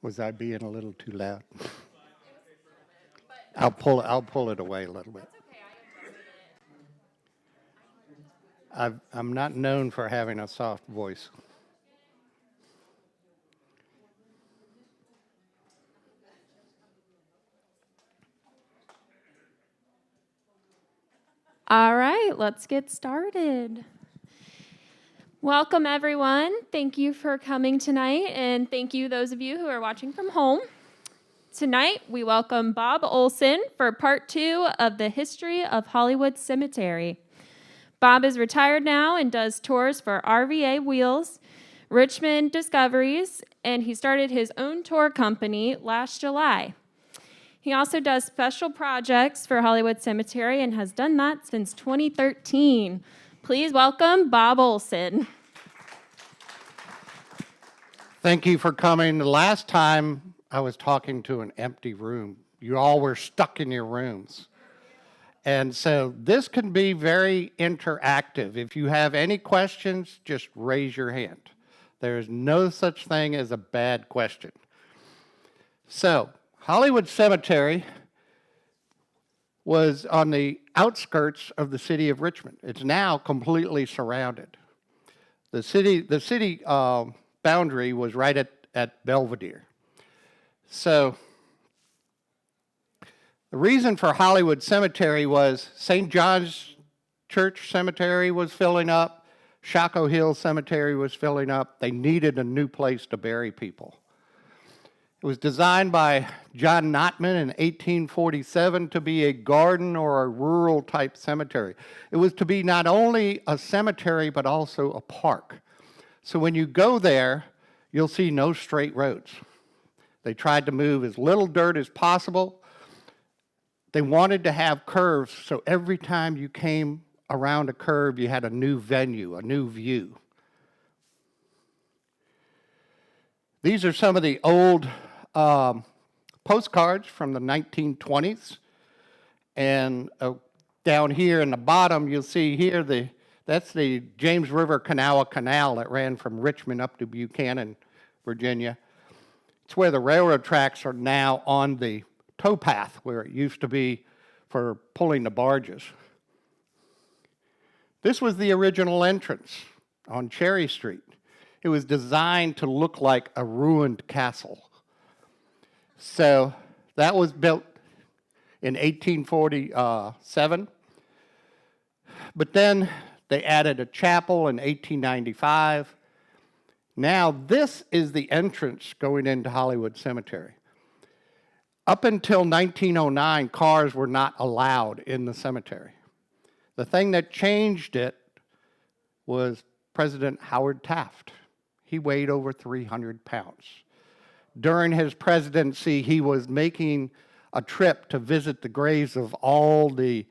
Was I being a little too loud? I'll pull it away a little bit. I'm not known for having a soft voice. All right, let's get started. Welcome, everyone. Thank you for coming tonight, and thank you, those of you who are watching from home. Tonight, we welcome Bob Olson for part 2 of the History of Hollywood Cemetery. Bob is retired now and does tours for RVA Wheels, Richmond Discoveries, and he started his own tour company last July. He also does special projects for Hollywood Cemetery and has done that since 2013. Please welcome Bob Olson. Thank you for coming. The last time I was talking to an empty room. You all were stuck in your rooms. And so this can be very interactive. If you have any questions, just raise your hand. There is no such thing as a bad question. So, Hollywood Cemetery was on the outskirts of the city of Richmond. It's now completely surrounded. The city boundary was right at Belvedere. So the reason for Hollywood Cemetery was St. John's Church Cemetery was filling up, Shockoe Hill Cemetery was filling up. They needed a new place to bury people. It was designed by John Notman in 1847 to be a garden or a rural type cemetery. It was to be not only a cemetery, but also a park. So when you go there, you'll see no straight roads. They tried to move as little dirt as possible. They wanted to have curves, so every time you came around a curve, you had a new venue, a new view. These are some of the old postcards from the 1920s. And down here in the bottom, you'll see here, that's the James River Kanawha Canal that ran from Richmond up to Buchanan, Virginia. It's where the railroad tracks are now on the towpath, where it used to be for pulling the barges. This was the original entrance on Cherry Street. It was designed to look like a ruined castle. So that was built in 1847. But then they added a chapel in 1895. Now this is the entrance going into Hollywood Cemetery. Up until 1909, cars were not allowed in the cemetery. The thing that changed it was President Howard Taft. He weighed over 300 pounds. During his presidency, he was making a trip to visit the graves of all the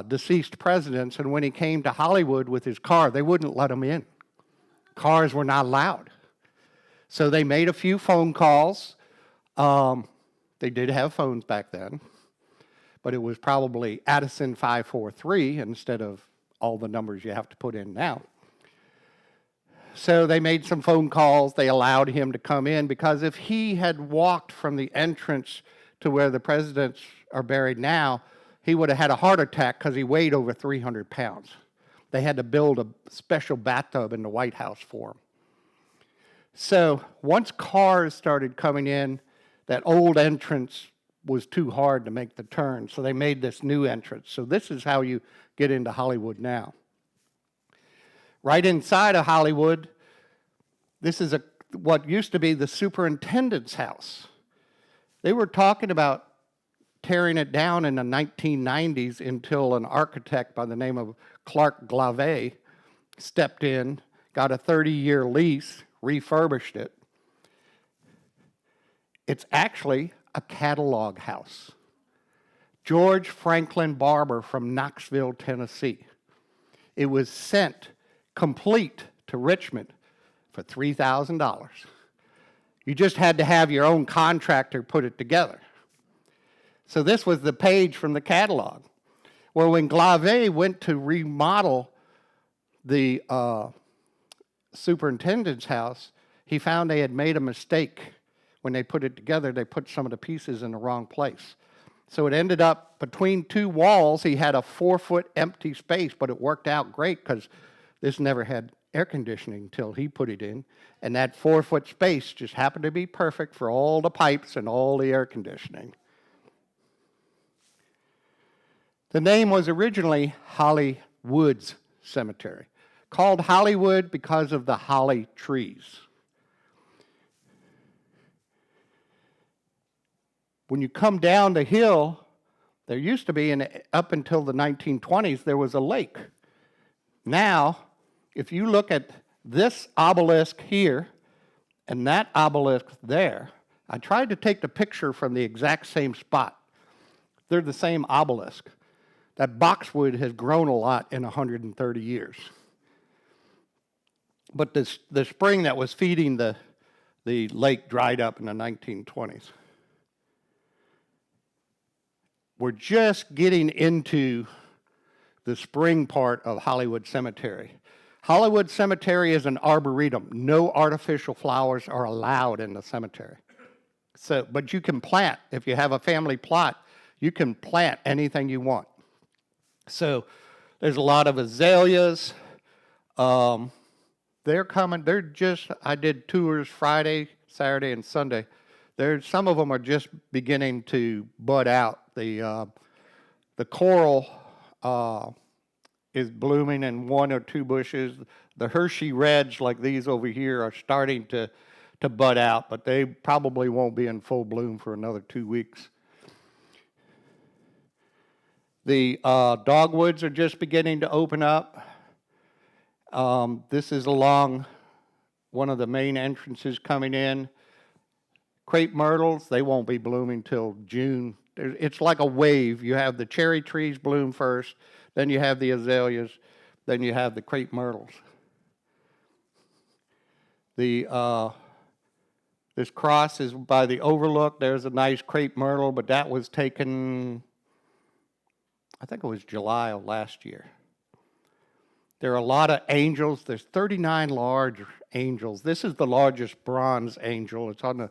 deceased presidents, and when he came to Hollywood with his car, they wouldn't let him in. Cars were not allowed. So they made a few phone calls. They did have phones back then, but it was probably Addison 543 instead of all the numbers you have to put in now. So they made some phone calls. They allowed him to come in because if he had walked from the entrance to where the presidents are buried now, he would have had a heart attack because he weighed over 300 pounds. They had to build a special bathtub in the White House for him. So once cars started coming in, that old entrance was too hard to make the turn, so they made this new entrance. So this is how you get into Hollywood now. Right inside of Hollywood, this is what used to be the superintendent's house. They were talking about tearing it down in the 1990s until an architect by the name of Clark Glave stepped in, got a 30-year lease, refurbished it. It's actually a catalog house. George Franklin Barber from Knoxville, Tennessee. It was sent complete to Richmond for $3,000. You just had to have your own contractor put it together. So this was the page from the catalog. Well, when Glave went to remodel the superintendent's house, he found they had made a mistake when they put it together, they put some of the pieces in the wrong place. So it ended up between two walls, he had a 4-foot empty space, but it worked out great because this never had air conditioning until he put it in. And that 4-foot space just happened to be perfect for all the pipes and all the air conditioning. The name was originally Hollywoods Cemetery, called Hollywood because of the holly trees. When you come down the hill, there used to be, up until the 1920s, there was a lake. Now, if you look at this obelisk here and that obelisk there, I tried to take the picture from the exact same spot. They're the same obelisk. That boxwood has grown a lot in 130 years. But the spring that was feeding the lake dried up in the 1920s. We're just getting into the spring part of Hollywood Cemetery. Hollywood Cemetery is an arboretum. No artificial flowers are allowed in the cemetery. But you can plant, if you have a family plot, you can plant anything you want. So there's a lot of azaleas. They're coming, I did tours Friday, Saturday, and Sunday. Some of them are just beginning to bud out. The coral is blooming in 1 or 2 bushes. The Hershey Reds, like these over here, are starting to bud out, but they probably won't be in full bloom for another 2 weeks. The dogwoods are just beginning to open up. This is along one of the main entrances coming in. Crepe myrtles, they won't be blooming till June. It's like a wave. You have the cherry trees bloom first, then you have the azaleas, then you have the crepe myrtles. This cross is by the overlook. There's a nice crepe myrtle, but that was taken, I think it was July of last year. There are a lot of angels. There's 39 large angels. This is the largest bronze angel. It's on the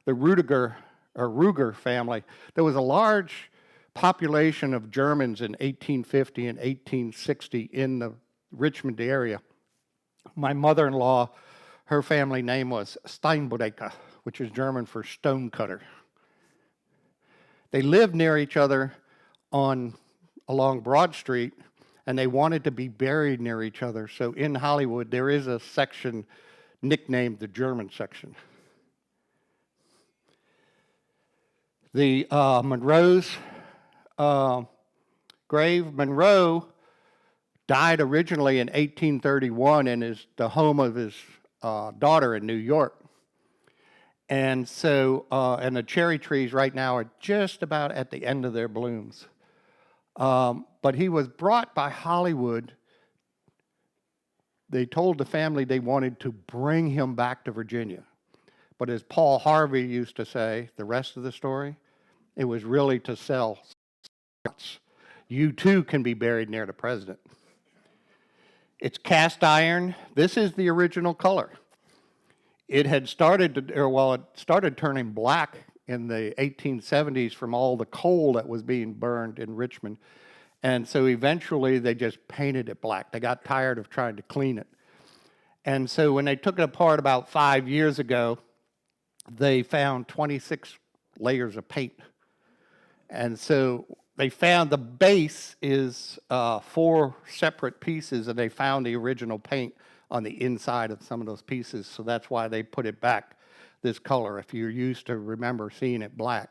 Ruger family. There was a large population of Germans in 1850 and 1860 in the Richmond area. My mother-in-law, her family name was Steinbrecher, which is German for stonecutter. They lived near each other along Broad Street, and they wanted to be buried near each other. So in Hollywood, there is a section nicknamed the German section. The Monroe's grave. Monroe died originally in 1831 and is the home of his daughter in New York. And so, and the cherry trees right now are just about at the end of their blooms. But he was brought by Hollywood. They told the family they wanted to bring him back to Virginia. But as Paul Harvey used to say, the rest of the story, it was really to sell. You too can be buried near the president. It's cast iron. This is the original color. It had started it started turning black in the 1870s from all the coal that was being burned in Richmond. And so eventually they just painted it black. They got tired of trying to clean it. And so when they took it apart about 5 years ago, they found 26 layers of paint. And so they found the base is 4 separate pieces, and they found the original paint on the inside of some of those pieces. So that's why they put it back this color, if you're used to remember seeing it black.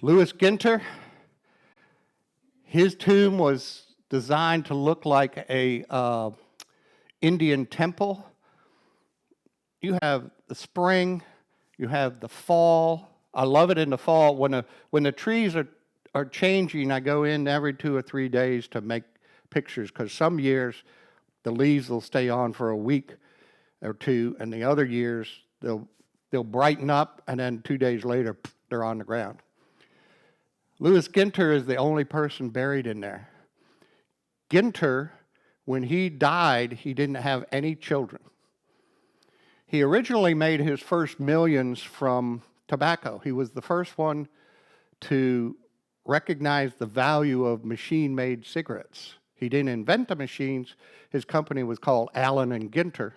Louis Ginter, his tomb was designed to look like a Indian temple. You have the spring, you have the fall. I love it in the fall. When the trees are changing, I go in every 2 or 3 days to make pictures, because some years the leaves will stay on for a week or 2, and the other years they'll brighten up, and then 2 days later they're on the ground. Louis Ginter is the only person buried in there. Ginter, when he died, he didn't have any children. He originally made his first millions from tobacco. He was the first one to recognize the value of machine-made cigarettes. He didn't invent the machines. His company was called Allen and Ginter.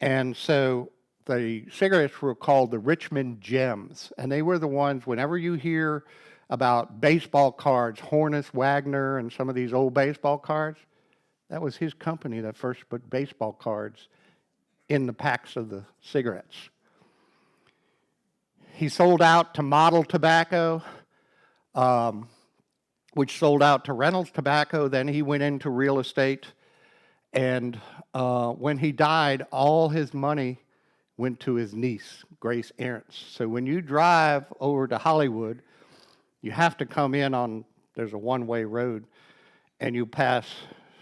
And so the cigarettes were called the Richmond Gems. And they were the ones, whenever you hear about baseball cards, Honus Wagner and some of these old baseball cards, that was his company that first put baseball cards in the packs of the cigarettes. He sold out to Model Tobacco, which sold out to Reynolds Tobacco. Then he went into real estate. And when he died, all his money went to his niece, Grace Arentz. So when you drive over to Hollywood, you have to come in on, there's a one-way road, and you pass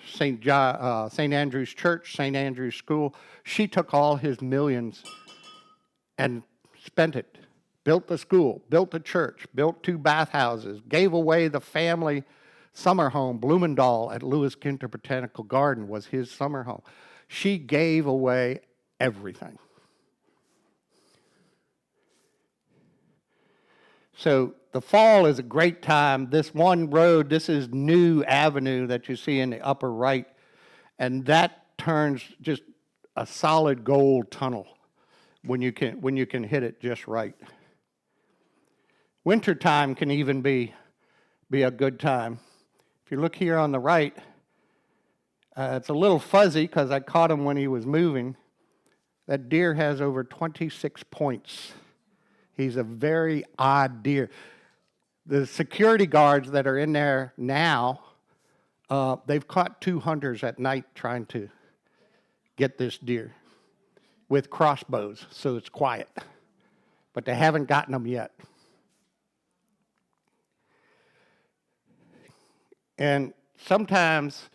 St. Andrew's Church, St. Andrew's School. She took all his millions and spent it. Built the school, built the church, built 2 bathhouses, gave away the family summer home. Blumendahl at Lewis Ginter Botanical Garden was his summer home. She gave away everything. So the fall is a great time. This one road, this is New Avenue that you see in the upper right, and that turns just a solid gold tunnel when you can hit it just right. Wintertime can even be a good time. If you look here on the right, it's a little fuzzy because I caught him when he was moving. That deer has over 26 points. He's a very odd deer. The security guards that are in there now, they've caught 2 hunters at night trying to get this deer with crossbows, so it's quiet. But they haven't gotten them yet. And sometimes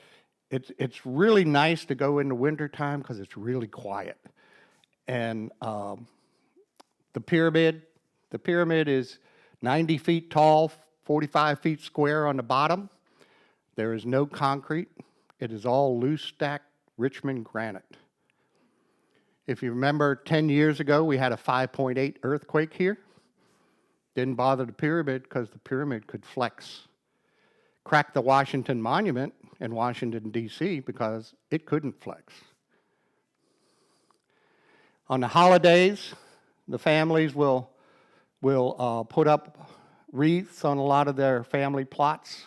it's really nice to go in the wintertime because it's really quiet. And the pyramid is 90 feet tall, 45 feet square on the bottom. There is no concrete. It is all loose stacked Richmond granite. If you remember 10 years ago, we had a 5.8 earthquake here. Didn't bother the pyramid because the pyramid could flex. Cracked the Washington Monument in Washington, D.C. because it couldn't flex. On the holidays, the families will put up wreaths on a lot of their family plots.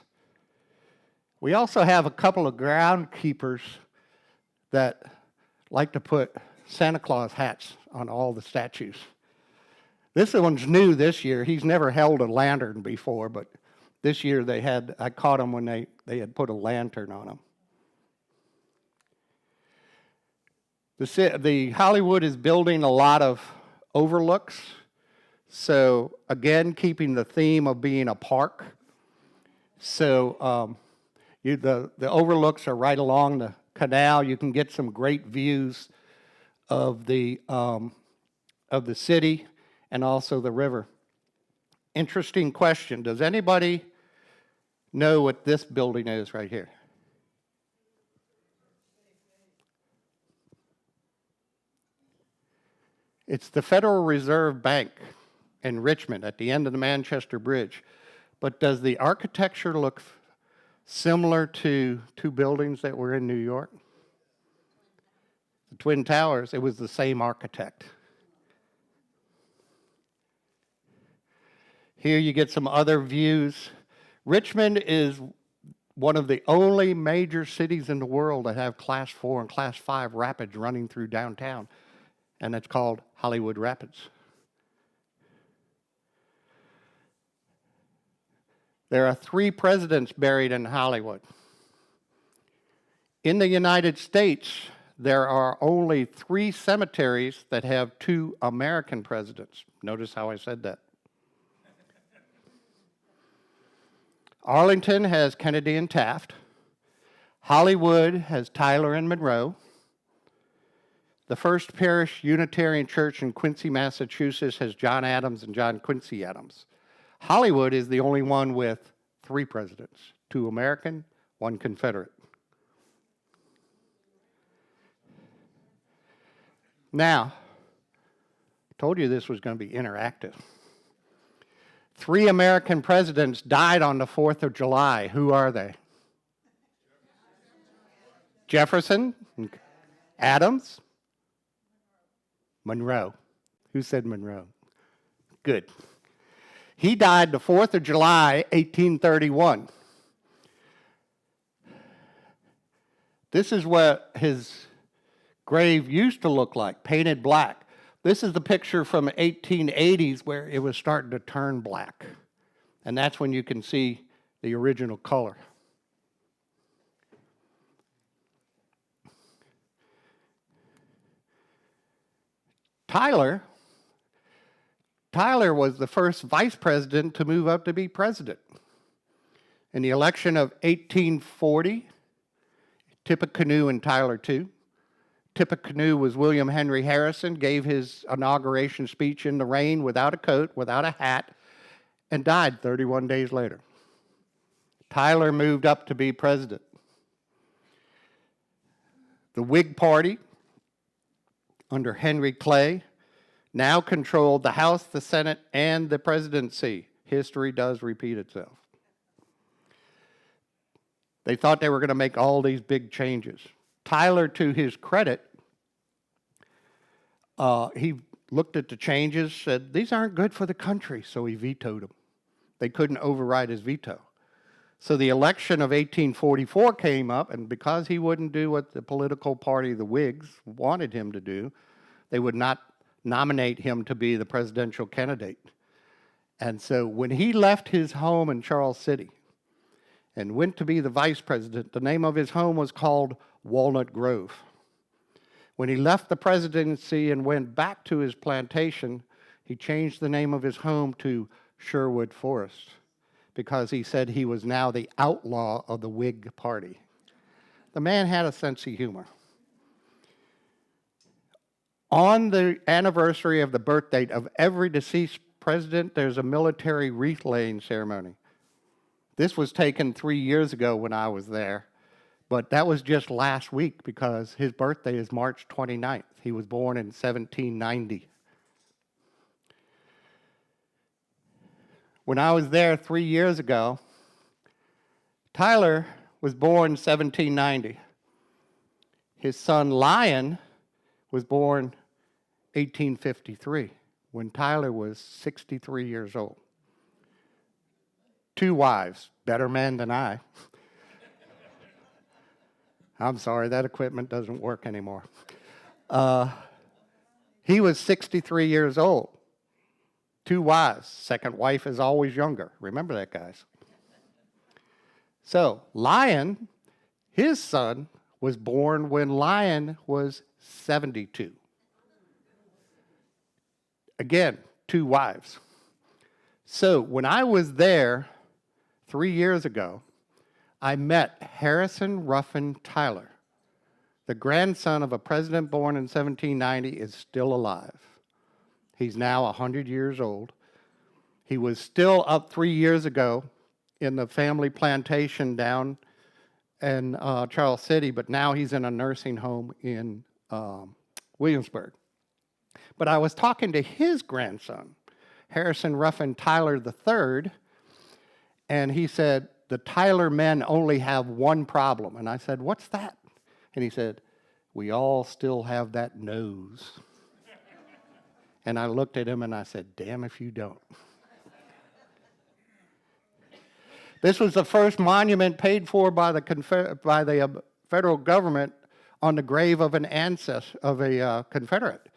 We also have a couple of groundkeepers that like to put Santa Claus hats on all the statues. This one's new this year. He's never held a lantern before, but this year I caught him when they had put a lantern on him. The Hollywood is building a lot of overlooks. So again, keeping the theme of being a park. So the overlooks are right along the canal. You can get some great views of the city and also the river. Interesting question. Does anybody know what this building is right here? It's the Federal Reserve Bank in Richmond at the end of the Manchester Bridge. But does the architecture look similar to 2 buildings that were in New York? The Twin Towers, it was the same architect. Here you get some other views. Richmond is one of the only major cities in the world that have Class 4 and Class 5 rapids running through downtown, and it's called Hollywood Rapids. There are 3 presidents buried in Hollywood. In the United States, there are only 3 cemeteries that have 2 American presidents. Notice how I said that. Arlington has Kennedy and Taft. Hollywood has Tyler and Monroe. The First Parish Unitarian Church in Quincy, Massachusetts has John Adams and John Quincy Adams. Hollywood is the only one with 3 presidents, 2 American, 1 Confederate. Now, told you this was going to be interactive. 3 American presidents died on the 4th of July. Who are they? Jefferson, Adams, Monroe. Who said Monroe? Good. He died the 4th of July, 1831. This is what his grave used to look like, painted black. This is the picture from the 1880s where it was starting to turn black. And that's when you can see the original color. Tyler was the first vice president to move up to be president. In the election of 1840, Tippecanoe and Tyler too. Tippecanoe was William Henry Harrison, gave his inauguration speech in the rain without a coat, without a hat, and died 31 days later. Tyler moved up to be president. The Whig Party, under Henry Clay, now controlled the House, the Senate, and the presidency. History does repeat itself. They thought they were going to make all these big changes. Tyler, to his credit, he looked at the changes, said, these aren't good for the country, so he vetoed them. They couldn't override his veto. So the election of 1844 came up, and because he wouldn't do what the political party, the Whigs, wanted him to do, they would not nominate him to be the presidential candidate. And so when he left his home in Charles City and went to be the vice president, the name of his home was called Walnut Grove. When he left the presidency and went back to his plantation, he changed the name of his home to Sherwood Forest because he said he was now the outlaw of the Whig Party. The man had a sense of humor. On the anniversary of the birth date of every deceased president, there's a military wreath-laying ceremony. This was taken 3 years ago when I was there, but that was just last week because his birthday is March 29th. He was born in 1790. When I was there 3 years ago, Tyler was born 1790. His son Lyon was born 1853 when Tyler was 63 years old. 2 wives, better men than I. I'm sorry, that equipment doesn't work anymore. He was 63 years old. 2 wives. Second wife is always younger. Remember that, guys. So, Lyon, his son, was born when Lyon was 72. Again, 2 wives. So, when I was there 3 years ago, I met Harrison Ruffin Tyler. The grandson of a president born in 1790 is still alive. He's now 100 years old. He was still up 3 years ago in the family plantation down in Charles City, but now he's in a nursing home in Williamsburg. But I was talking to his grandson, Harrison Ruffin Tyler III, and he said, the Tyler men only have one problem. And I said, what's that? And he said, we all still have that nose. And I looked at him and I said, damn if you don't. This was the first monument paid for by the federal government on the grave of an ancestor, of a Confederate.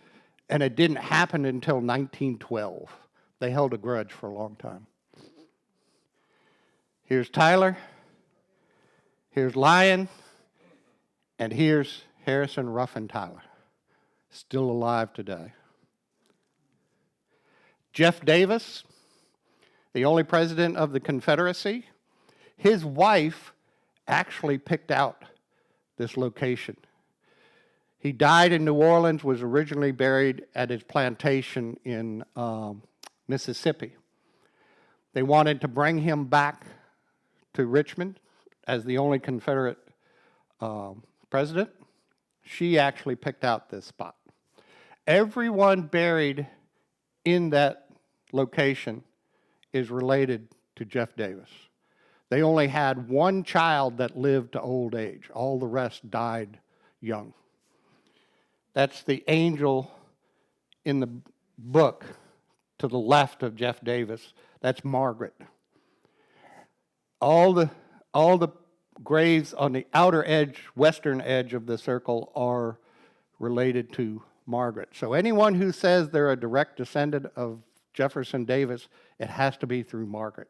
And it didn't happen until 1912. They held a grudge for a long time. Here's Tyler, here's Lyon, and here's Harrison Ruffin Tyler, still alive today. Jeff Davis, the only president of the Confederacy, his wife actually picked out this location. He died in New Orleans, was originally buried at his plantation in Mississippi. They wanted to bring him back to Richmond as the only Confederate president. She actually picked out this spot. Everyone buried in that location is related to Jeff Davis. They only had one child that lived to old age. All the rest died young. That's the angel in the book to the left of Jeff Davis. That's Margaret. All the graves on the outer edge, western edge of the circle are related to Margaret. So anyone who says they're a direct descendant of Jefferson Davis, it has to be through Margaret.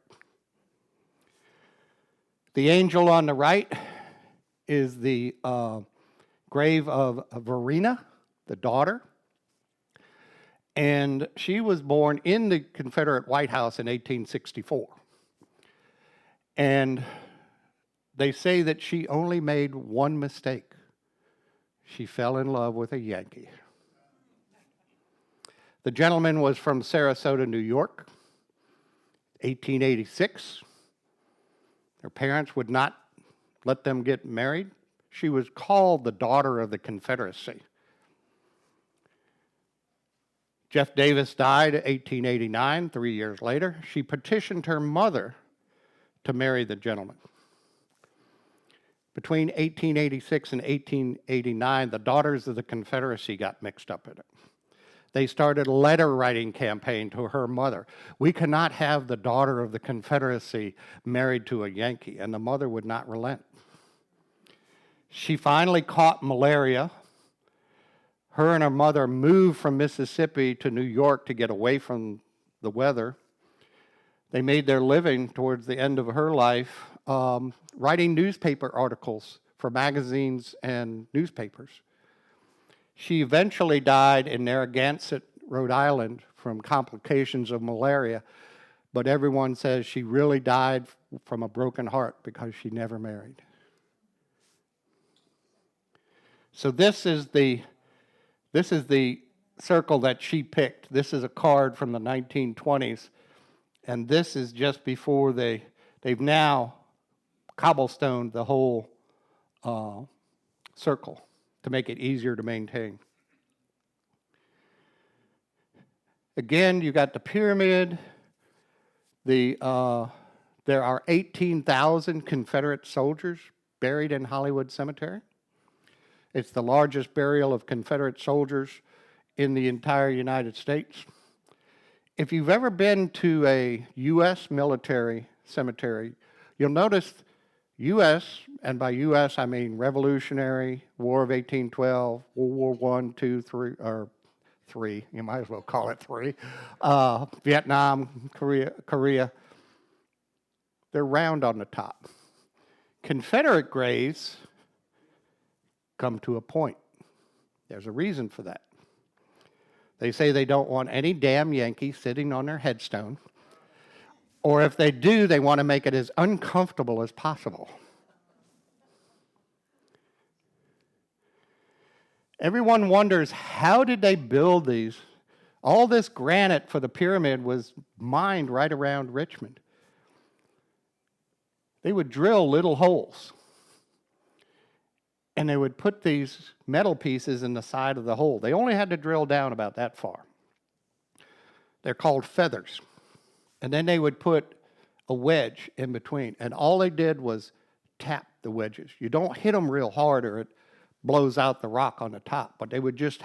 The angel on the right is the grave of Verena, the daughter. And she was born in the Confederate White House in 1864. And they say that she only made one mistake. She fell in love with a Yankee. The gentleman was from Sarasota, New York, 1886. Their parents would not let them get married. She was called the daughter of the Confederacy. Jeff Davis died in 1889, 3 years later. She petitioned her mother to marry the gentleman. Between 1886 and 1889, the Daughters of the Confederacy got mixed up in it. They started a letter writing campaign to her mother. We cannot have the daughter of the Confederacy married to a Yankee, and the mother would not relent. She finally caught malaria. Her and her mother moved from Mississippi to New York to get away from the weather. They made their living towards the end of her life writing newspaper articles for magazines and newspapers. She eventually died in Narragansett, Rhode Island, from complications of malaria, but everyone says she really died from a broken heart because she never married. So this is the circle that she picked. This is a card from the 1920s, and this is just before they've now cobblestoned the whole circle to make it easier to maintain. Again, you got the pyramid. There are 18,000 Confederate soldiers buried in Hollywood Cemetery. It's the largest burial of Confederate soldiers in the entire United States. If you've ever been to a U.S. military cemetery, you'll notice U.S., and by U.S. I mean Revolutionary, War of 1812, World War I, II, III, or three, you might as well call it three, Vietnam, Korea, they're round on the top. Confederate graves come to a point. There's a reason for that. They say they don't want any damn Yankee sitting on their headstone, or if they do, they want to make it as uncomfortable as possible. Everyone wonders, how did they build these? All this granite for the pyramid was mined right around Richmond. They would drill little holes, and they would put these metal pieces in the side of the hole. They only had to drill down about that far. They're called feathers. And then they would put a wedge in between, and all they did was tap the wedges. You don't hit them real hard or it blows out the rock on the top, but they would just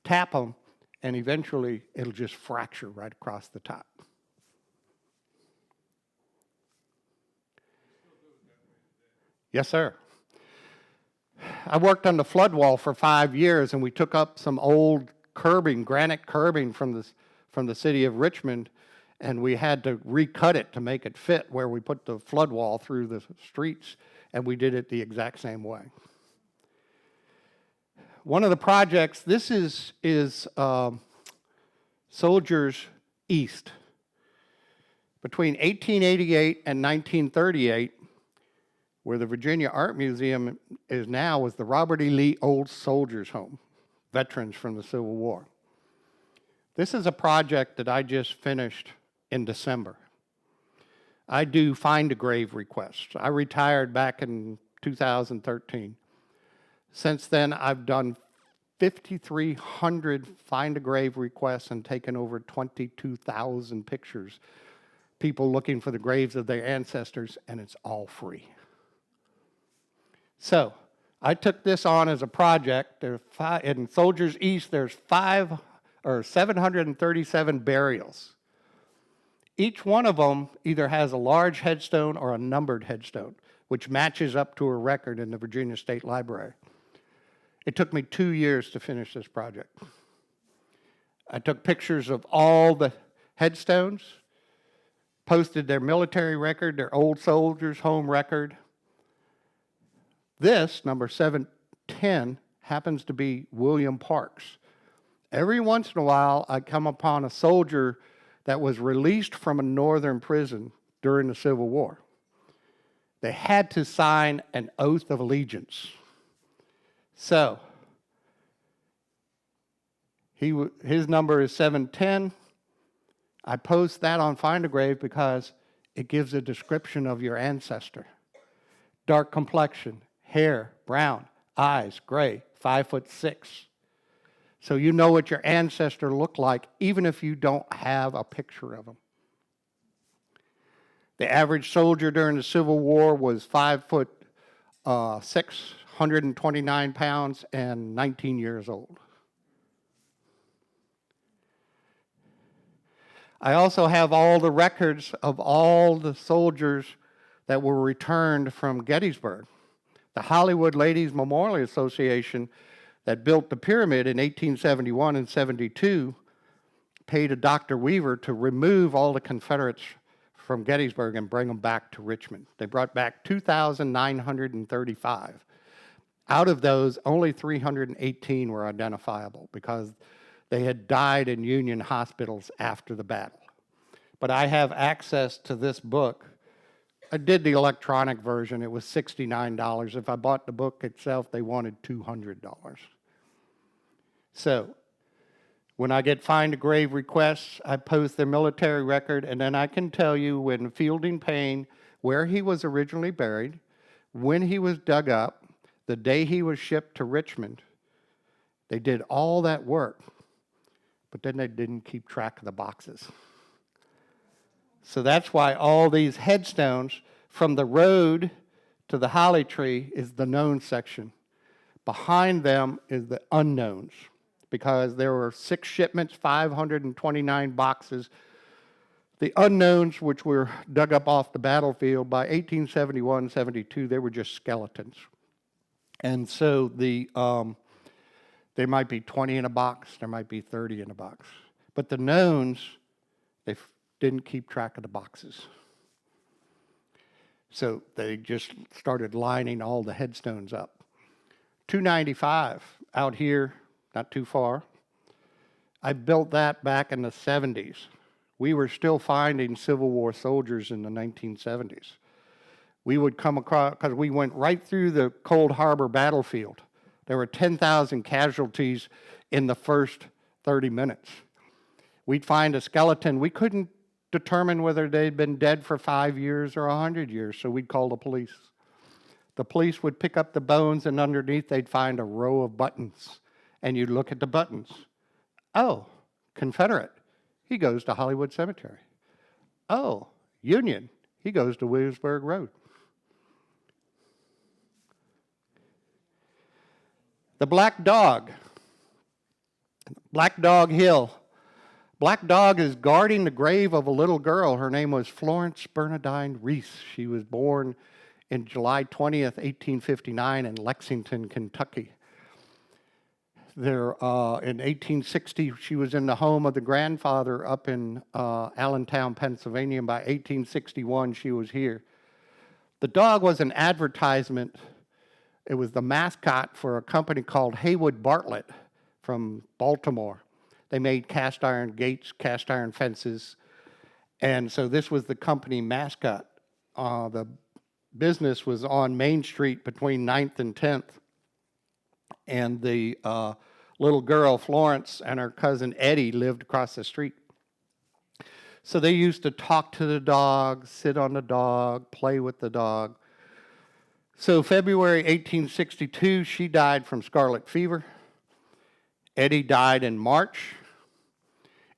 tap them, and eventually it'll just fracture right across the top. Yes, sir. I worked on the flood wall for 5 years, and we took up some old curbing, granite curbing from the city of Richmond, and we had to recut it to make it fit where we put the flood wall through the streets, and we did it the exact same way. One of the projects, this is Soldiers East. Between 1888 and 1938, where the Virginia Art Museum is now, was the Robert E. Lee Old Soldiers Home, veterans from the Civil War. This is a project that I just finished in December. I do find a grave requests. I retired back in 2013. Since then, I've done 5,300 find a grave requests and taken over 22,000 pictures. People looking for the graves of their ancestors, and it's all free. So I took this on as a project. In Soldiers East, there's 737 burials. Each one of them either has a large headstone or a numbered headstone, which matches up to a record in the Virginia State Library. It took me 2 years to finish this project. I took pictures of all the headstones, posted their military record, their old soldiers' home record. This, number 710, happens to be William Parks. Every once in a while, I come upon a soldier that was released from a northern prison during the Civil War. They had to sign an oath of allegiance. So, his number is 710. I post that on Find a Grave because it gives a description of your ancestor. Dark complexion, hair, brown, eyes, gray, 5'6". So you know what your ancestor looked like, even if you don't have a picture of him. The average soldier during the Civil War was 5'6", 129 pounds, and 19 years old. I also have all the records of all the soldiers that were returned from Gettysburg. The Hollywood Ladies Memorial Association that built the pyramid in 1871 and 72 paid a Dr. Weaver to remove all the Confederates from Gettysburg and bring them back to Richmond. They brought back 2,935. Out of those, only 318 were identifiable because they had died in Union hospitals after the battle. But I have access to this book. I did the electronic version. It was $69. If I bought the book itself, they wanted $200. So when I get Find a Grave requests, I post their military record, and then I can tell you when Fielding Payne, where he was originally buried, when he was dug up, the day he was shipped to Richmond. They did all that work, but then they didn't keep track of the boxes. So that's why all these headstones from the road to the holly tree is the known section. Behind them is the unknowns, because there were 6 shipments, 529 boxes. The unknowns, which were dug up off the battlefield, by 1871-72, they were just skeletons. And so there might be 20 in a box, there might be 30 in a box. But the knowns, they didn't keep track of the boxes. So they just started lining all the headstones up. 295 out here, not too far. I built that back in the 70s. We were still finding Civil War soldiers in the 1970s. We would come across, because we went right through the Cold Harbor battlefield. There were 10,000 casualties in the first 30 minutes. We'd find a skeleton. We couldn't determine whether they'd been dead for 5 years or 100 years, so we'd call the police. The police would pick up the bones, and underneath they'd find a row of buttons. And you'd look at the buttons. Oh, Confederate. He goes to Hollywood Cemetery. Oh, Union. He goes to Williamsburg Road. The Black Dog. Black Dog Hill. Black Dog is guarding the grave of a little girl. Her name was Florence Bernadine Reese. She was born in July 20th, 1859 in Lexington, Kentucky. There, in 1860, she was in the home of the grandfather up in Allentown, Pennsylvania, and by 1861, she was here. The dog was an advertisement. It was the mascot for a company called Haywood Bartlett from Baltimore. They made cast iron gates, cast iron fences, and so this was the company mascot. The business was on Main Street between 9th and 10th, and the little girl, Florence, and her cousin Eddie lived across the street. So they used to talk to the dog, sit on the dog, play with the dog. So February 1862, she died from scarlet fever. Eddie died in March.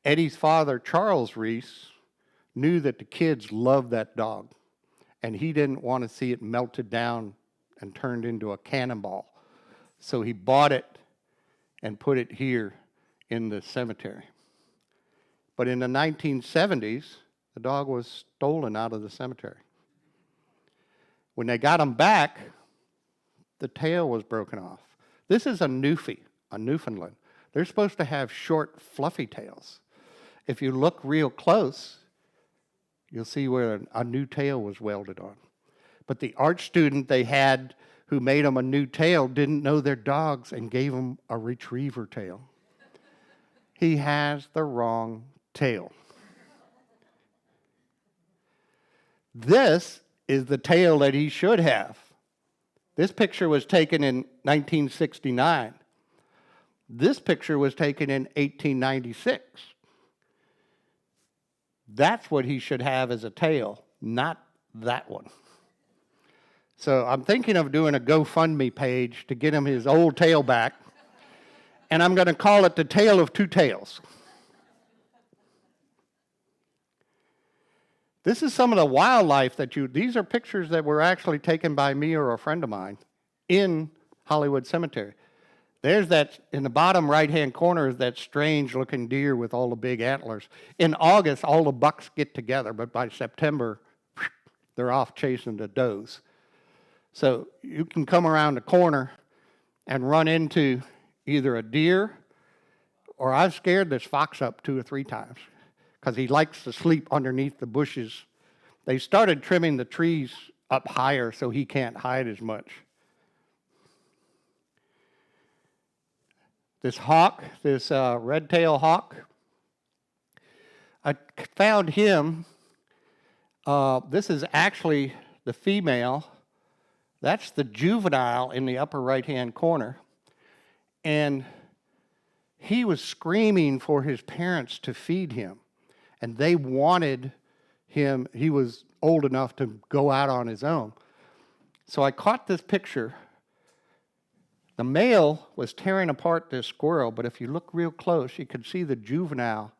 Eddie's father, Charles Reese, knew that the kids loved that dog, and he didn't want to see it melted down and turned into a cannonball. So he bought it and put it here in the cemetery. But in the 1970s, the dog was stolen out of the cemetery. When they got him back, the tail was broken off. This is a Newfie, a Newfoundland. They're supposed to have short, fluffy tails. If you look real close, you'll see where a new tail was welded on. But the art student they had who made them a new tail didn't know their dogs and gave them a retriever tail. He has the wrong tail. This is the tail that he should have. This picture was taken in 1969. This picture was taken in 1896. That's what he should have as a tail, not that one. So I'm thinking of doing a GoFundMe page to get him his old tail back, and I'm going to call it the Tale of Two Tails. This is some of the wildlife these are pictures that were actually taken by me or a friend of mine in Hollywood Cemetery. There's that, in the bottom right-hand corner is that strange-looking deer with all the big antlers. In August, all the bucks get together, but by September, they're off chasing the does. So you can come around the corner and run into either a deer, or I've scared this fox up 2 or 3 times because he likes to sleep underneath the bushes. They started trimming the trees up higher so he can't hide as much. This hawk, this red-tailed hawk, I found him. This is actually the female. That's the juvenile in the upper right-hand corner. And he was screaming for his parents to feed him. And they wanted him, he was old enough to go out on his own. So I caught this picture. The male was tearing apart this squirrel, but if you look real close, you could see the juvenile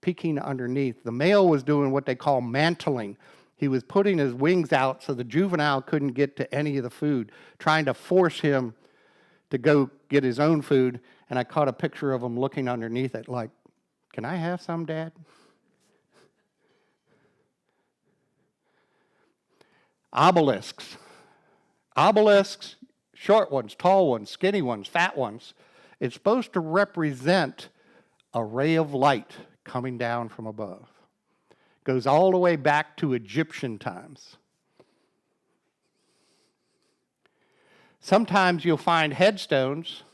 peeking underneath. The male was doing what they call mantling. He was putting his wings out so the juvenile couldn't get to any of the food, trying to force him to go get his own food. And I caught a picture of him looking underneath it like, can I have some, Dad? Obelisks. Obelisks, short ones, tall ones, skinny ones, fat ones. It's supposed to represent a ray of light coming down from above. Goes all the way back to Egyptian times. Sometimes you'll find headstones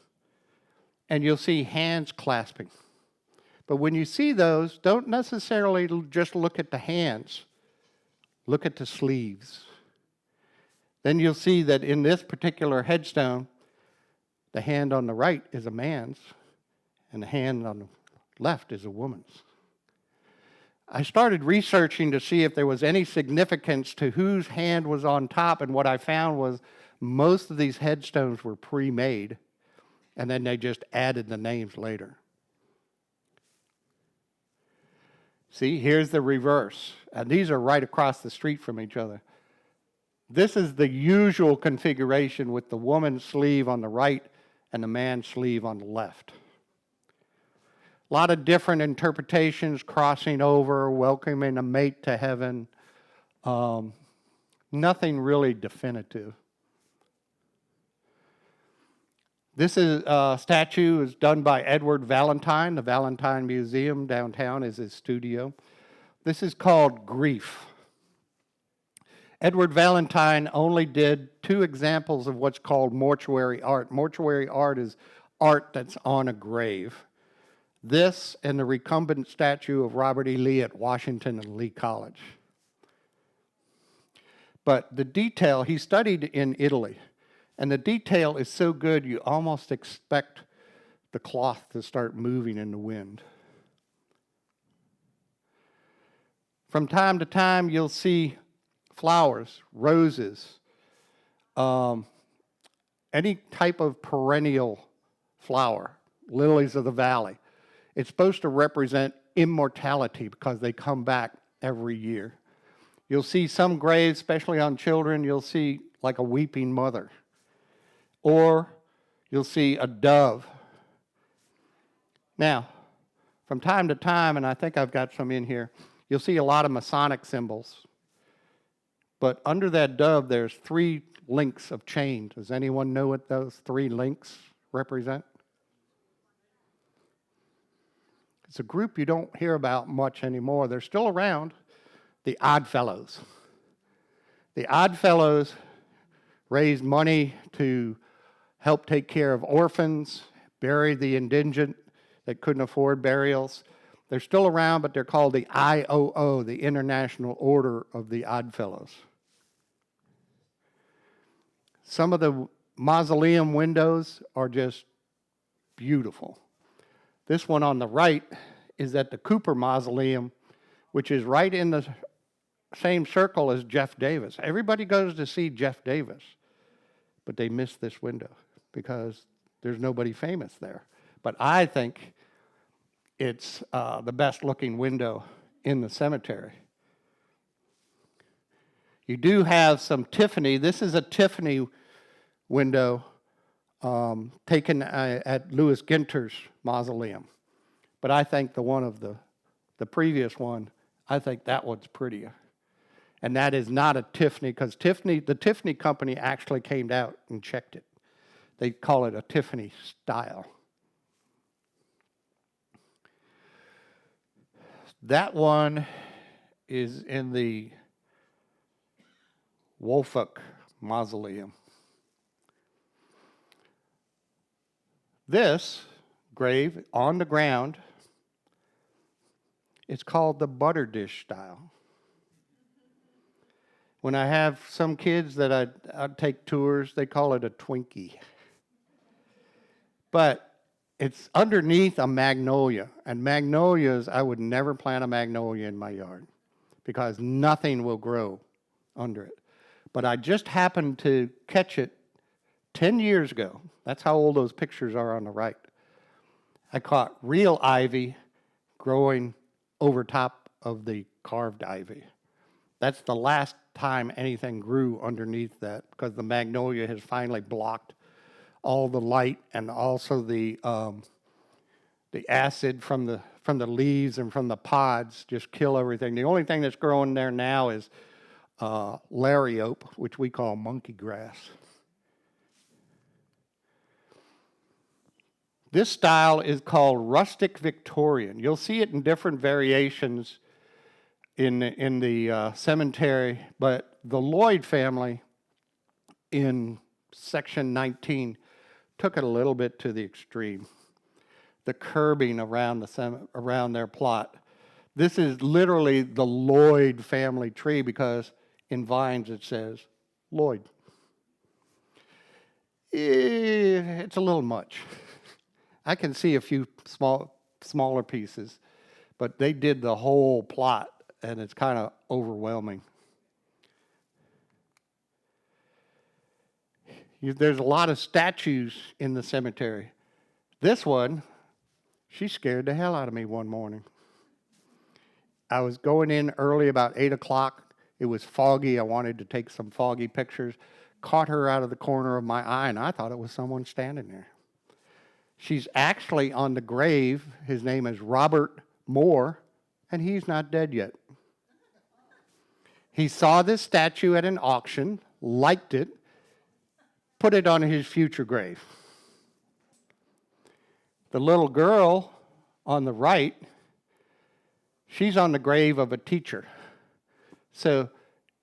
and you'll see hands clasping. But when you see those, don't necessarily just look at the hands. Look at the sleeves. Then you'll see that in this particular headstone, the hand on the right is a man's, and the hand on the left is a woman's. I started researching to see if there was any significance to whose hand was on top, and what I found was most of these headstones were pre-made, and then they just added the names later. See, here's the reverse, and these are right across the street from each other. This is the usual configuration with the woman's sleeve on the right and the man's sleeve on the left. A lot of different interpretations, crossing over, welcoming a mate to heaven. Nothing really definitive. This statue is done by Edward Valentine. The Valentine Museum downtown is his studio. This is called Grief. Edward Valentine only did 2 examples of what's called mortuary art. Mortuary art is art that's on a grave. This and the recumbent statue of Robert E. Lee at Washington and Lee College. But the detail, he studied in Italy, and the detail is so good you almost expect the cloth to start moving in the wind. From time to time, you'll see flowers, roses, any type of perennial flower. lilies of the valley. It's supposed to represent immortality because they come back every year. You'll see some graves, especially on children, you'll see like a weeping mother. Or you'll see a dove. Now, from time to time, and I think I've got some in here, you'll see a lot of Masonic symbols. But under that dove, there's 3 links of chain. Does anyone know what those 3 links represent? It's a group you don't hear about much anymore. They're still around, the Oddfellows. The Oddfellows raised money to help take care of orphans, bury the indigent that couldn't afford burials. They're still around, but they're called the IOO, the International Order of the Oddfellows. Some of the mausoleum windows are just beautiful. This one on the right is at the Cooper Mausoleum, which is right in the same circle as Jeff Davis. Everybody goes to see Jeff Davis, but they miss this window because there's nobody famous there. But I think it's the best looking window in the cemetery. You do have some Tiffany. This is a Tiffany window taken at Louis Ginter's mausoleum. But I think the one of the previous one, I think that one's prettier. And that is not a Tiffany, because the Tiffany company actually came out and checked it. They call it a Tiffany style. That one is in the Woolfolk Mausoleum. This grave on the ground, it's called the butter dish style. When I have some kids that I'd take tours, they call it a Twinkie. But it's underneath a magnolia. And magnolias, I would never plant a magnolia in my yard because nothing will grow under it. But I just happened to catch it 10 years ago. That's how old those pictures are on the right. I caught real ivy growing over top of the carved ivy. That's the last time anything grew underneath that because the magnolia has finally blocked all the light and also the acid from the leaves and from the pods just kill everything. The only thing that's growing there now is lariat, which we call monkey grass. This style is called rustic Victorian. You'll see it in different variations in the cemetery, but the Lloyd family in section 19 took it a little bit to the extreme. The curbing around their plot. This is literally the Lloyd family tree because in vines it says Lloyd. It's a little much. I can see a few smaller pieces, but they did the whole plot, and it's kind of overwhelming. There's a lot of statues in the cemetery. This one, she scared the hell out of me one morning. I was going in early, about 8 o'clock. It was foggy. I wanted to take some foggy pictures. Caught her out of the corner of my eye, and I thought it was someone standing there. She's actually on the grave. His name is Robert Moore, and he's not dead yet. He saw this statue at an auction, liked it, put it on his future grave. The little girl on the right, she's on the grave of a teacher. So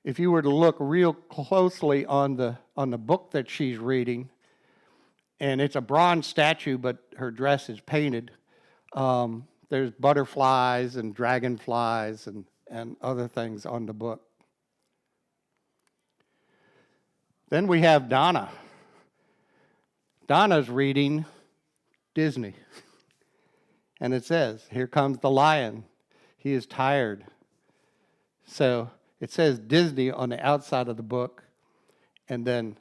if you were to look real closely on the book that she's reading, and it's a bronze statue, but her dress is painted. There's butterflies and dragonflies and other things on the book. Then we have Donna. Donna's reading Disney. And it says, "Here comes the lion. He is tired." So it says Disney on the outside of the book, and then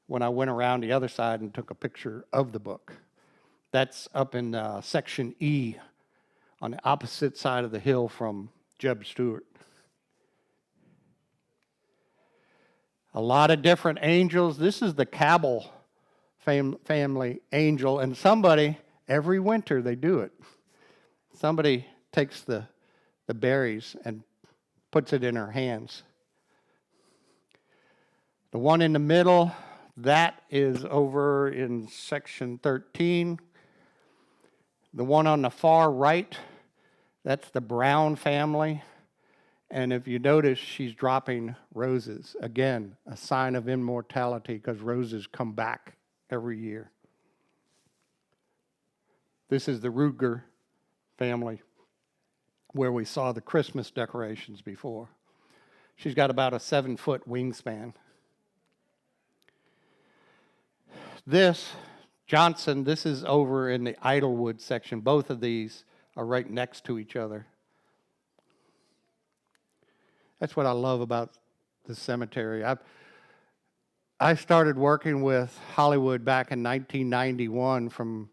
when I went around the other side and took a picture of the book. That's up in Section E on the opposite side of the hill from Jeb Stuart. A lot of different angels. This is the Cabell family angel, and somebody, every winter they do it. Somebody takes the berries and puts it in her hands. The one in the middle, that is over in Section 13. The one on the far right, that's the Brown family. And if you notice, she's dropping roses. Again, a sign of immortality because roses come back every year. This is the Ruger family where we saw the Christmas decorations before. She's got about a 7-foot wingspan. This, Johnson, this is over in the Idlewood section. Both of these are right next to each other. That's what I love about the cemetery. I started working with Hollywood back in 1991. From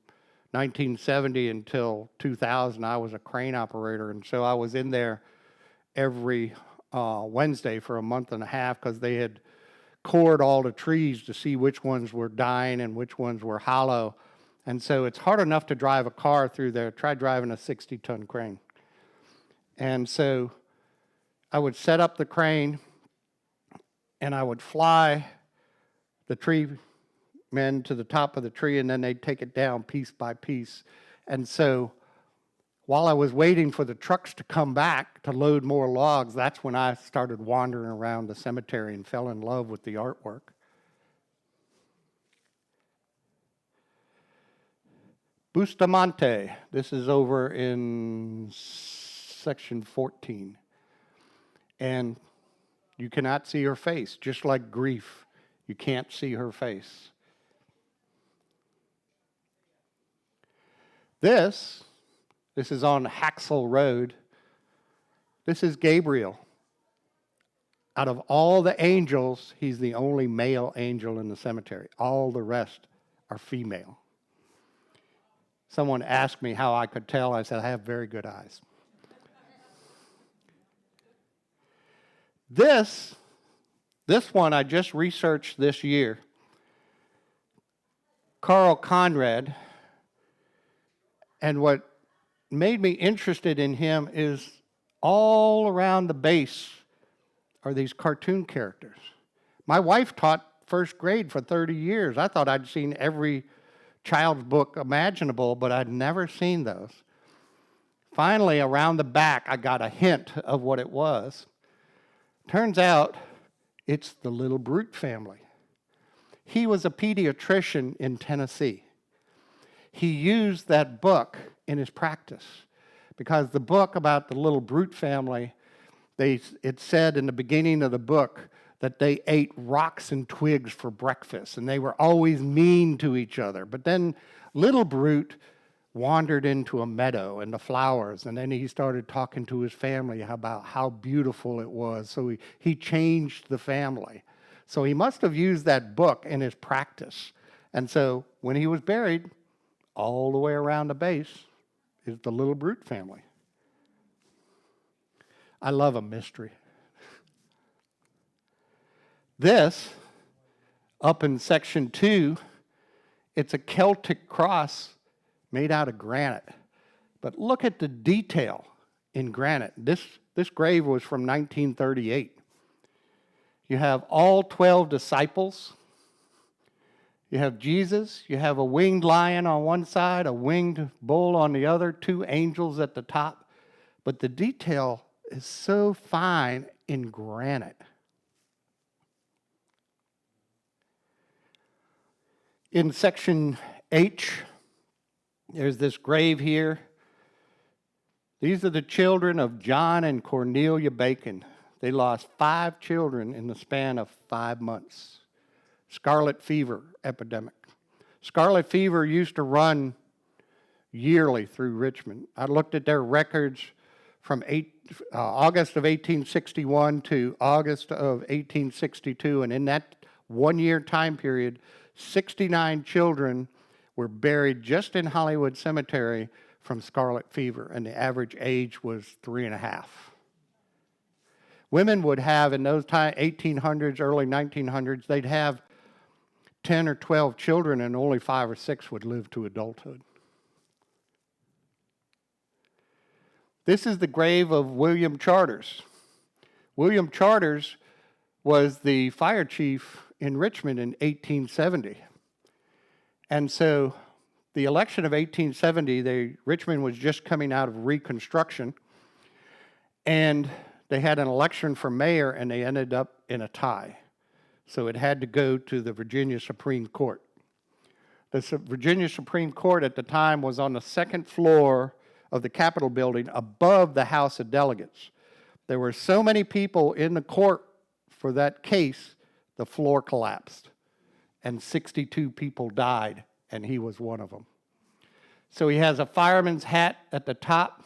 1970 until 2000, I was a crane operator, and so I was in there every Wednesday for a month and a half because they had cored all the trees to see which ones were dying and which ones were hollow. And so it's hard enough to drive a car through there. Try driving a 60-ton crane. And so I would set up the crane and I would fly the tree men to the top of the tree, and then they'd take it down piece by piece. And so while I was waiting for the trucks to come back to load more logs, that's when I started wandering around the cemetery and fell in love with the artwork. Bustamante, this is over in Section 14. And you cannot see her face, just like grief. You can't see her face. This is on Haxel Road. This is Gabriel. Out of all the angels, he's the only male angel in the cemetery. All the rest are female. Someone asked me how I could tell. I said, I have very good eyes. This one I just researched this year. Carl Conrad. And what made me interested in him is all around the base are these cartoon characters. My wife taught first grade for 30 years. I thought I'd seen every child's book imaginable, but I'd never seen those. Finally, around the back, I got a hint of what it was. Turns out it's the Little Brute family. He was a pediatrician in Tennessee. He used that book in his practice because the book about the Little Brute family, it said in the beginning of the book that they ate rocks and twigs for breakfast, and they were always mean to each other. But then Little Brute wandered into a meadow and the flowers, and then he started talking to his family about how beautiful it was. So he changed the family. So he must have used that book in his practice. And so when he was buried, all the way around the base is the Little Brute family. I love a mystery. This, up in Section 2, it's a Celtic cross made out of granite. But look at the detail in granite. This grave was from 1938. You have all 12 disciples. You have Jesus. You have a winged lion on one side, a winged bull on the other, 2 angels at the top. But the detail is so fine in granite. In Section H, there's this grave here. These are the children of John and Cornelia Bacon. They lost 5 children in the span of 5 months. Scarlet fever epidemic. Scarlet fever used to run yearly through Richmond. I looked at their records from August of 1861 to August of 1862, and in that 1-year time period, 69 children were buried just in Hollywood Cemetery from scarlet fever, and the average age was 3.5. Women would have, in those 1800s, early 1900s, they'd have 10 or 12 children, and only 5 or 6 would live to adulthood. This is the grave of William Charters. William Charters was the fire chief in Richmond in 1870. And so the election of 1870, Richmond was just coming out of Reconstruction, and they had an election for mayor, and they ended up in a tie. So it had to go to the Virginia Supreme Court. The Virginia Supreme Court at the time was on the second floor of the Capitol building above the House of Delegates. There were so many people in the court for that case, the floor collapsed, and 62 people died, and he was one of them. So he has a fireman's hat at the top.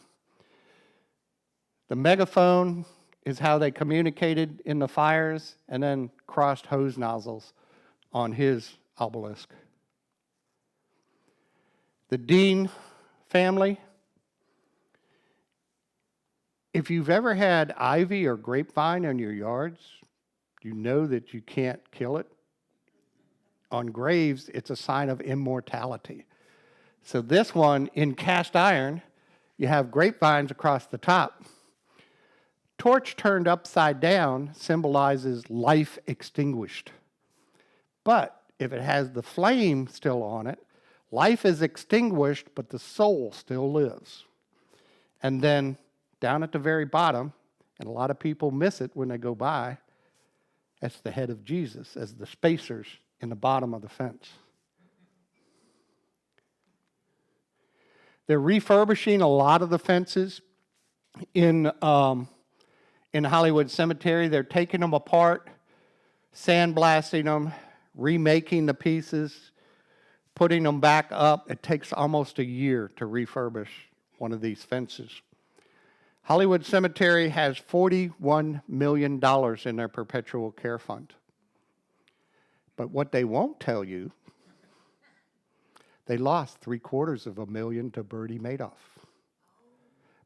The megaphone is how they communicated in the fires, and then crossed hose nozzles on his obelisk. The Dean family, if you've ever had ivy or grapevine in your yards, you know that you can't kill it. On graves, it's a sign of immortality. So this one, in cast iron, you have grapevines across the top. Torch turned upside down symbolizes life extinguished. But if it has the flame still on it, life is extinguished, but the soul still lives. And then down at the very bottom, and a lot of people miss it when they go by, that's the head of Jesus as the spacers in the bottom of the fence. They're refurbishing a lot of the fences in Hollywood Cemetery. They're taking them apart, sandblasting them, remaking the pieces, putting them back up. It takes almost a year to refurbish one of these fences. Hollywood Cemetery has $41 million in their perpetual care fund. But what they won't tell you, they lost $750,000 to Bertie Madoff.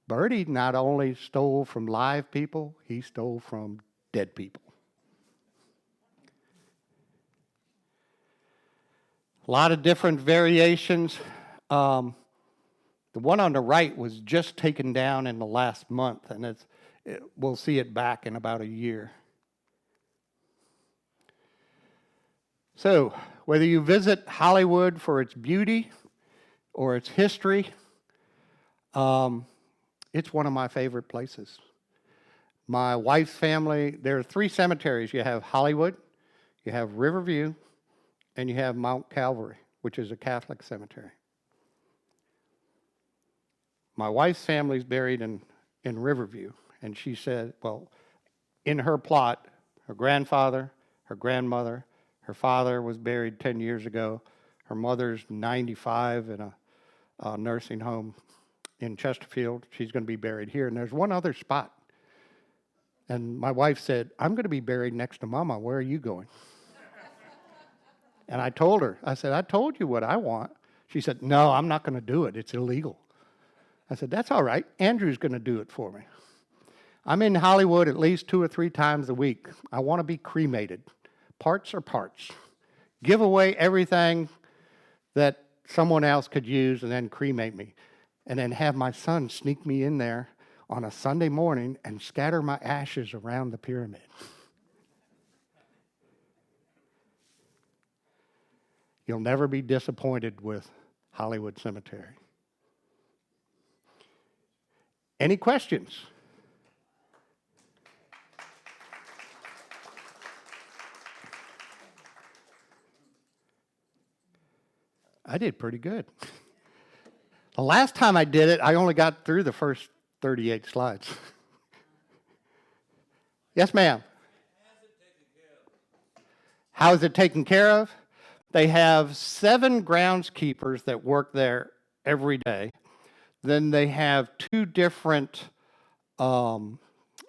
Bertie not only stole from live people, he stole from dead people. A lot of different variations. The one on the right was just taken down in the last month, and we'll see it back in about a year. So, whether you visit Hollywood for its beauty or its history, it's one of my favorite places. My wife's family, there are 3 cemeteries. You have Hollywood, you have Riverview, and you have Mount Calvary, which is a Catholic cemetery. My wife's family's buried in Riverview, and she said, well, in her plot, her grandfather, her grandmother, her father was buried 10 years ago. Her mother's 95 in a nursing home in Chesterfield. She's going to be buried here, and there's one other spot. And my wife said, I'm going to be buried next to Mama. Where are you going? And I told her, I said, I told you what I want. She said, no, I'm not going to do it. It's illegal. I said, that's all right. Andrew's going to do it for me. I'm in Hollywood at least 2 or 3 times a week. I want to be cremated. Parts are parts. Give away everything that someone else could use and then cremate me. And then have my son sneak me in there on a Sunday morning and scatter my ashes around the pyramid. You'll never be disappointed with Hollywood Cemetery. Any questions? I did pretty good. The last time I did it, I only got through the first 38 slides. Yes, ma'am. How is it taken care of? They have 7 groundskeepers that work there every day. Then they have 2 different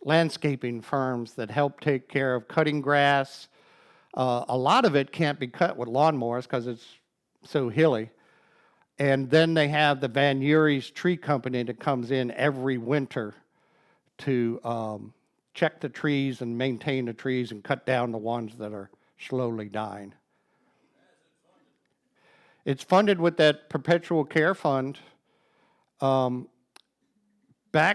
landscaping firms that help take care of cutting grass. A lot of it can't be cut with lawnmowers because it's so hilly. And then they have the Van Uries Tree Company that comes in every winter to check the trees and maintain the trees and cut down the ones that are slowly dying. It's funded with that perpetual care fund. Back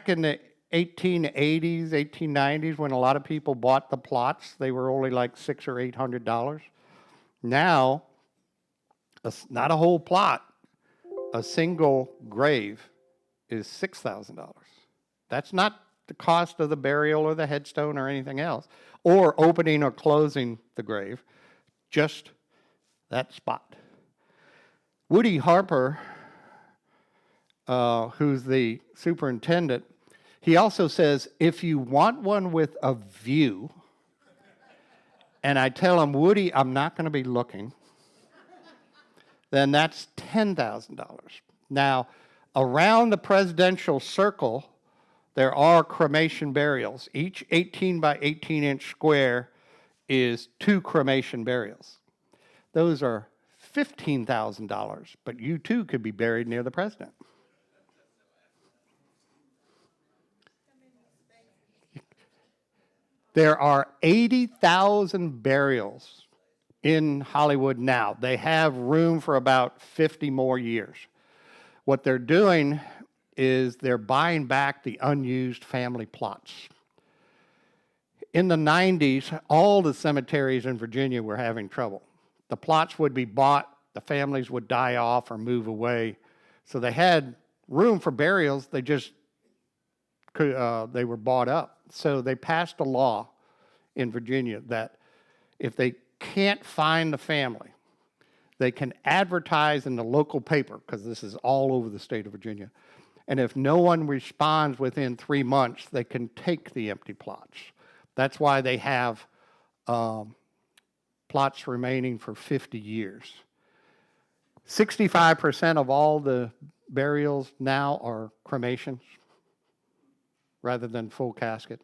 in the 1880s, 1890s, when a lot of people bought the plots, they were only like $600 or $800. Now, not a whole plot, a single grave is $6,000. That's not the cost of the burial or the headstone or anything else, or opening or closing the grave, just that spot. Woody Harper, who's the superintendent, he also says, if you want one with a view, and I tell him, Woody, I'm not going to be looking, then that's $10,000. Now, around the presidential circle, there are cremation burials. Each 18 by 18 inch square is 2 cremation burials. Those are $15,000, but you too could be buried near the president. There are 80,000 burials in Hollywood now. They have room for about 50 more years. What they're doing is they're buying back the unused family plots. In the 90s, all the cemeteries in Virginia were having trouble. The plots would be bought, the families would die off or move away. So they had room for burials, they just they were bought up. So they passed a law in Virginia that if they can't find the family, they can advertise in the local paper, because this is all over the state of Virginia, and if no one responds within 3 months, they can take the empty plots. That's why they have plots remaining for 50 years. 65% of all the burials now are cremations rather than full casket.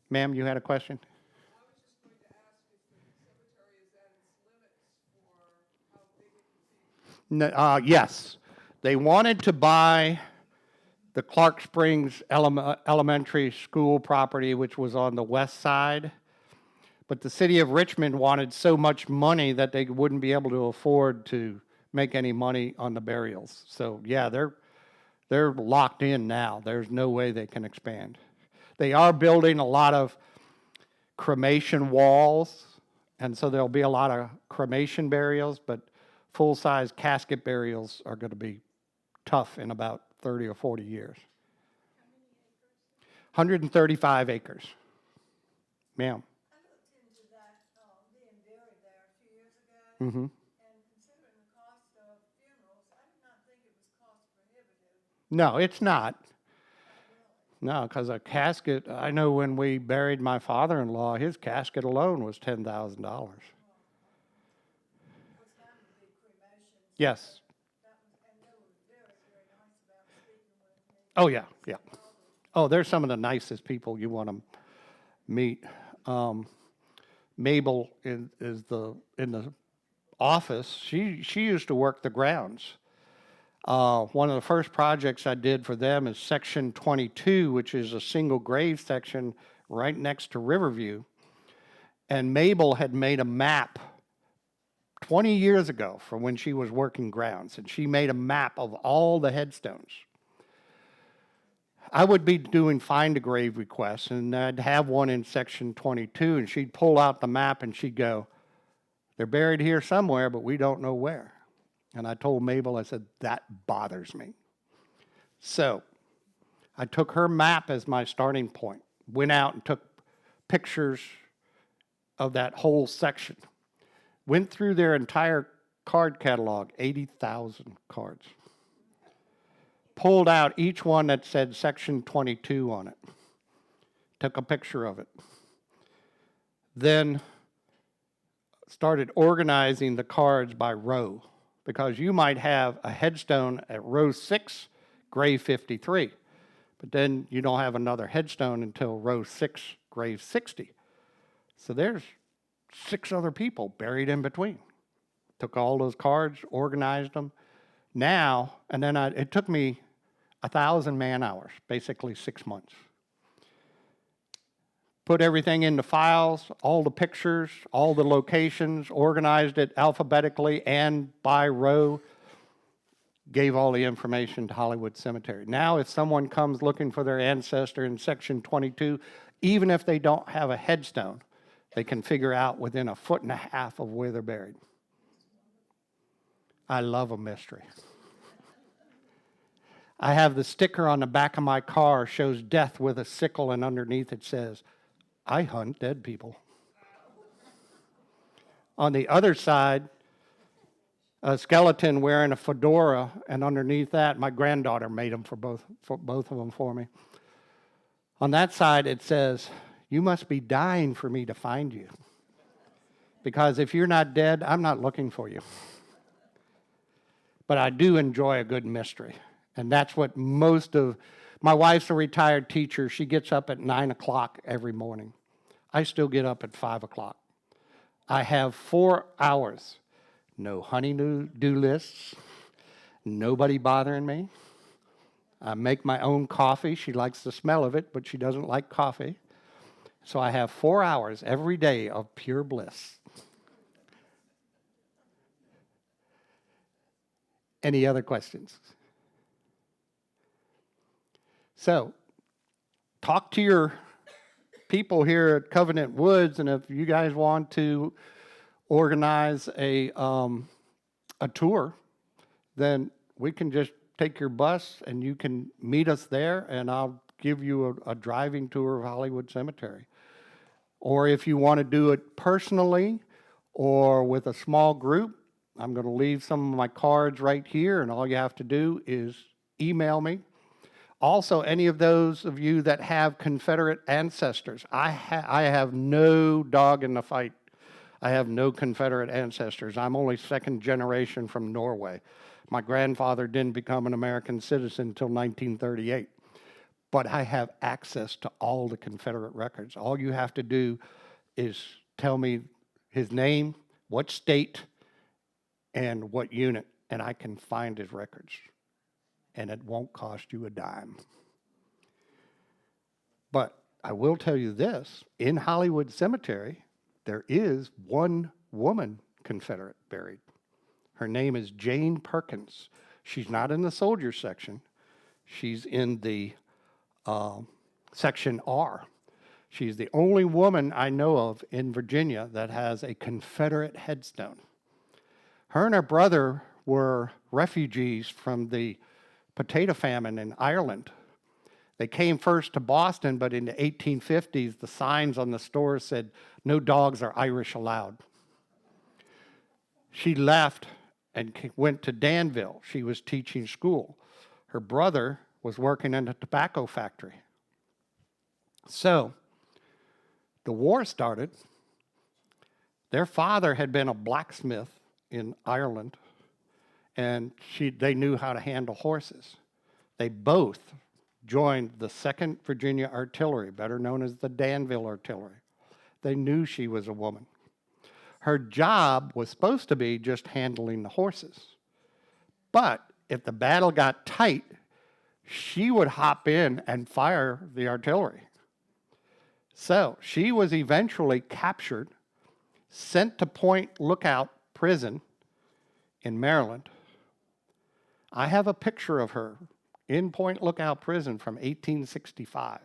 Ma'am, you had a question? I was just going to ask if the cemetery is at its limits for how big it can be. Yes. They wanted to buy the Clark Springs Elementary School property, which was on the west side, but the city of Richmond wanted so much money that they wouldn't be able to afford to make any money on the burials. So yeah, they're locked in now. There's no way they can expand. They are building a lot of cremation walls, and so there'll be a lot of cremation burials, but full-size casket burials are going to be tough in about 30 or 40 years. 135 acres. Ma'am. I looked into that being buried there a few years ago, and considering the cost of funerals, I did not think it was cost prohibitive. No, it's not. No, because a casket, I know when we buried my father-in-law, his casket alone was $10,000. What's happened to be cremations? Yes. And they were very, very nice about speaking with me. Oh, yeah, yeah. Oh, they're some of the nicest people you want to meet. Mabel is in the office. She used to work the grounds. One of the first projects I did for them is Section 22, which is a single grave section right next to Riverview. And Mabel had made a map 20 years ago from when she was working grounds, and she made a map of all the headstones. I would be doing find a grave requests, and I'd have one in Section 22, and she'd pull out the map and she'd go, they're buried here somewhere, but we don't know where. And I told Mabel, I said, that bothers me. So I took her map as my starting point, went out and took pictures of that whole section, went through their entire card catalog, 80,000 cards, pulled out each one that said Section 22 on it, took a picture of it, then started organizing the cards by row, because you might have a headstone at row 6, grave 53, but then you don't have another headstone until row 6, grave 60. So there's 6 other people buried in between. Took all those cards, organized them, Now, and then it took me 1,000 man hours, basically 6 months. Put everything into files, all the pictures, all the locations, organized it alphabetically and by row, gave all the information to Hollywood Cemetery. Now, if someone comes looking for their ancestor in section 22, even if they don't have a headstone, they can figure out within 1.5 feet of where they're buried. I love a mystery. I have the sticker on the back of my car, shows death with a sickle, and underneath it says, I hunt dead people. On the other side, a skeleton wearing a fedora, and underneath that, my granddaughter made them for both of them for me. On that side, it says, you must be dying for me to find you. Because if you're not dead, I'm not looking for you. But I do enjoy a good mystery. And that's what my wife's a retired teacher. She gets up at 9 o'clock every morning. I still get up at 5 o'clock. I have 4 hours. No honey-do lists. Nobody bothering me. I make my own coffee. She likes the smell of it, but she doesn't like coffee. So I have 4 hours every day of pure bliss. Any other questions? So, talk to your people here at Covenant Woods, and if you guys want to organize a tour, then we can just take your bus and you can meet us there, and I'll give you a driving tour of Hollywood Cemetery. Or if you want to do it personally or with a small group, I'm going to leave some of my cards right here, and all you have to do is email me. Also, any of those of you that have Confederate ancestors, I have no dog in the fight. I have no Confederate ancestors. I'm only second generation from Norway. My grandfather didn't become an American citizen until 1938. But I have access to all the Confederate records. All you have to do is tell me his name, what state, and what unit, and I can find his records. And it won't cost you a dime. But I will tell you this, in Hollywood Cemetery, there is one woman Confederate buried. Her name is Jane Perkins. She's not in the soldier section. She's in the section R. She's the only woman I know of in Virginia that has a Confederate headstone. Her and her brother were refugees from the potato famine in Ireland. They came first to Boston, but in the 1850s, the signs on the stores said, no dogs are Irish allowed. She left and went to Danville. She was teaching school. Her brother was working in a tobacco factory. So, the war started. Their father had been a blacksmith in Ireland, and they knew how to handle horses. They both joined the 2nd Virginia Artillery, better known as the Danville Artillery. They knew she was a woman. Her job was supposed to be just handling the horses. But if the battle got tight, she would hop in and fire the artillery. So she was eventually captured, sent to Point Lookout Prison in Maryland. I have a picture of her in Point Lookout Prison from 1865.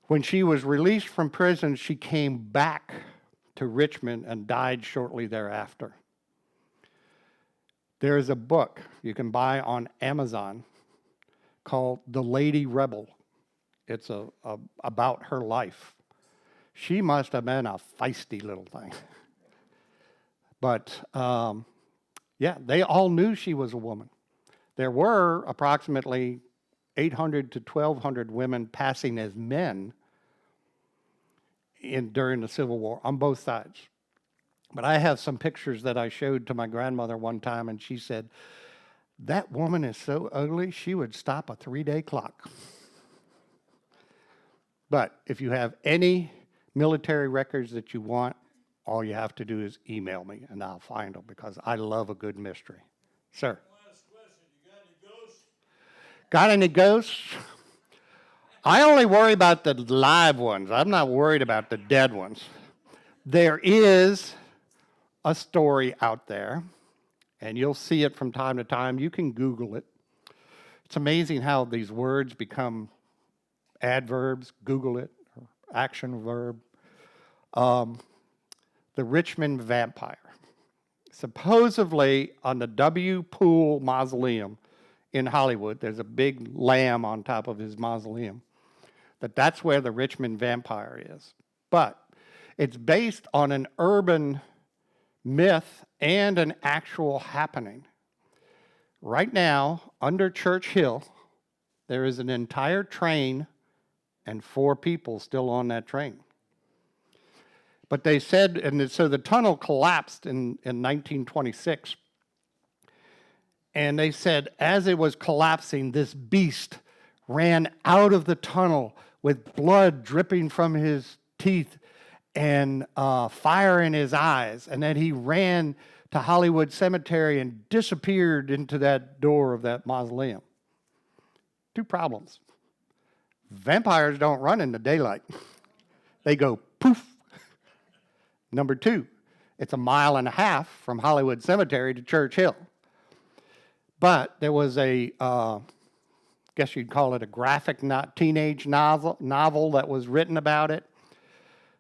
When she was released from prison, she came back to Richmond and died shortly thereafter. There is a book you can buy on Amazon called The Lady Rebel. It's about her life. She must have been a feisty little thing. But yeah, they all knew she was a woman. There were approximately 800 to 1,200 women passing as men during the Civil War on both sides. But I have some pictures that I showed to my grandmother one time, and she said, that woman is so ugly, she would stop a 3-day clock. But if you have any military records that you want, all you have to do is email me, and I'll find them, because I love a good mystery. Sir. Last question, you got any ghosts? Got any ghosts? I only worry about the live ones. I'm not worried about the dead ones. There is a story out there, and you'll see it from time to time. You can Google it. It's amazing how these words become adverbs. Google it, or action verb. The Richmond vampire. Supposedly, on the W. Poole Mausoleum in Hollywood, there's a big lamb on top of his mausoleum. That's where the Richmond vampire is. But it's based on an urban myth and an actual happening. Right now, under Church Hill, there is an entire train and 4 people still on that train. But they said, and so the tunnel collapsed in 1926. And they said, as it was collapsing, this beast ran out of the tunnel with blood dripping from his teeth and fire in his eyes. And then he ran to Hollywood Cemetery and disappeared into that door of that mausoleum. 2 problems. Vampires don't run in the daylight. They go poof. Number 2, it's 1.5 miles from Hollywood Cemetery to Church Hill. But there was a, guess you'd call it a graphic teenage novel that was written about it.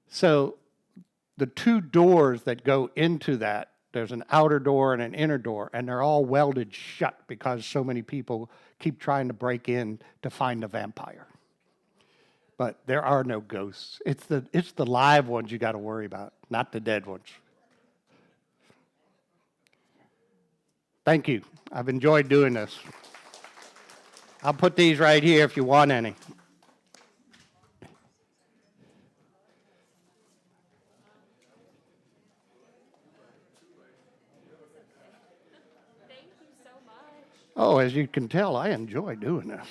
So the 2 doors that go into that, there's an outer door and an inner door, and they're all welded shut because so many people keep trying to break in to find a vampire. But there are no ghosts. It's the live ones you got to worry about, not the dead ones. Thank you. I've enjoyed doing this. I'll put these right here if you want any. Thank you so much. Oh, as you can tell, I enjoy doing this.